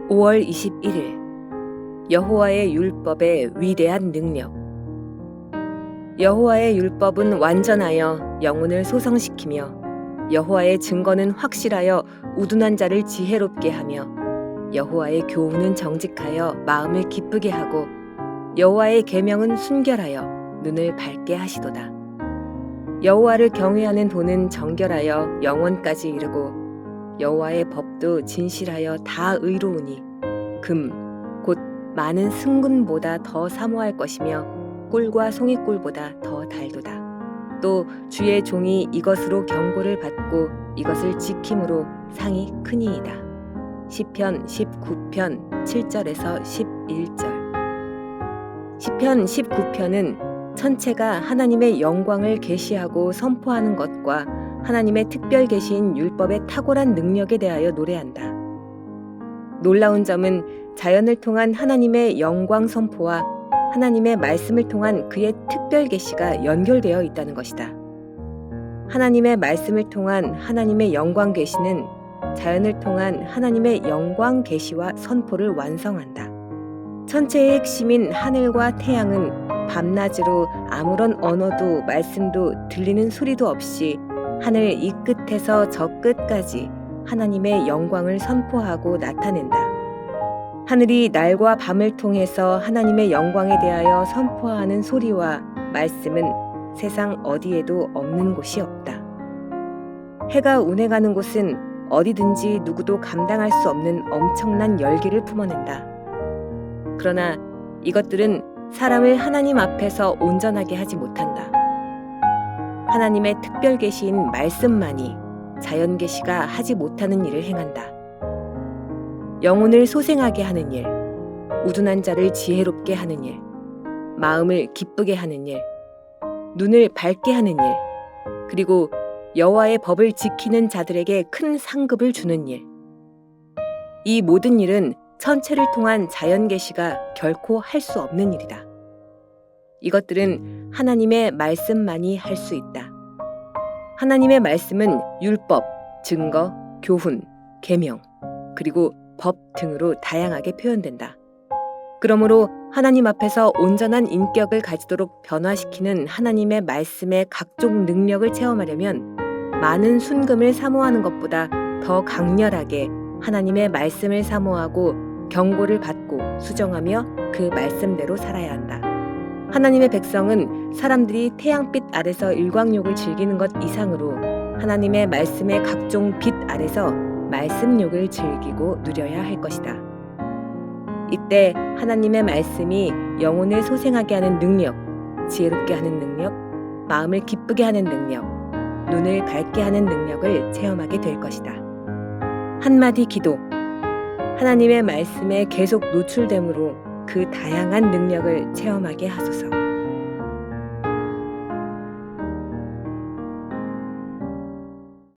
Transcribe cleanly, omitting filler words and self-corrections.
5월 21일 여호와의 율법의 위대한 능력. 여호와의 율법은 완전하여 영혼을 소성시키며 여호와의 증거는 확실하여 우둔한 자를 지혜롭게 하며 여호와의 교훈은 정직하여 마음을 기쁘게 하고 여호와의 계명은 순결하여 눈을 밝게 하시도다. 여호와를 경외하는 도는 정결하여 영원까지 이르고 여호와의 법도 진실하여 다 의로우니 금, 곧 많은 승근보다 더 사모할 것이며 꿀과 송이꿀보다 더 달도다. 또 주의 종이 이것으로 경고를 받고 이것을 지킴으로 상이 크니이다. 시편 19편 7절에서 11절. 시편 19편은 전체가 하나님의 영광을 계시하고 선포하는 것과 하나님의 특별 계시인 율법의 탁월한 능력에 대하여 노래한다. 놀라운 점은 자연을 통한 하나님의 영광 선포와 하나님의 말씀을 통한 그의 특별 계시가 연결되어 있다는 것이다. 하나님의 말씀을 통한 하나님의 영광 계시는 자연을 통한 하나님의 영광 계시와 선포를 완성한다. 천체의 핵심인 하늘과 태양은 밤낮으로 아무런 언어도 말씀도 들리는 소리도 없이 하늘 이 끝에서 저 끝까지 하나님의 영광을 선포하고 나타낸다. 하늘이 날과 밤을 통해서 하나님의 영광에 대하여 선포하는 소리와 말씀은 세상 어디에도 없는 곳이 없다. 해가 운행하는 곳은 어디든지 누구도 감당할 수 없는 엄청난 열기를 품어낸다. 그러나 이것들은 사람을 하나님 앞에서 온전하게 하지 못한다. 하나님의 특별 계시인 말씀만이 자연 계시가 하지 못하는 일을 행한다. 영혼을 소생하게 하는 일, 우둔한 자를 지혜롭게 하는 일, 마음을 기쁘게 하는 일, 눈을 밝게 하는 일, 그리고 여호와의 법을 지키는 자들에게 큰 상급을 주는 일. 이 모든 일은 천체를 통한 자연 계시가 결코 할 수 없는 일이다. 이것들은 하나님의 말씀만이 할 수 있다. 하나님의 말씀은 율법, 증거, 교훈, 계명, 그리고 법 등으로 다양하게 표현된다. 그러므로 하나님 앞에서 온전한 인격을 가지도록 변화시키는 하나님의 말씀의 각종 능력을 체험하려면 많은 순금을 사모하는 것보다 더 강렬하게 하나님의 말씀을 사모하고 경고를 받고 수정하며 그 말씀대로 살아야 한다. 하나님의 백성은 사람들이 태양빛 아래서 일광욕을 즐기는 것 이상으로 하나님의 말씀의 각종 빛 아래서 말씀욕을 즐기고 누려야 할 것이다. 이때 하나님의 말씀이 영혼을 소생하게 하는 능력, 지혜롭게 하는 능력, 마음을 기쁘게 하는 능력, 눈을 밝게 하는 능력을 체험하게 될 것이다. 한마디 기도. 하나님의 말씀에 계속 노출됨으로 그 다양한 능력을 체험하게 하소서.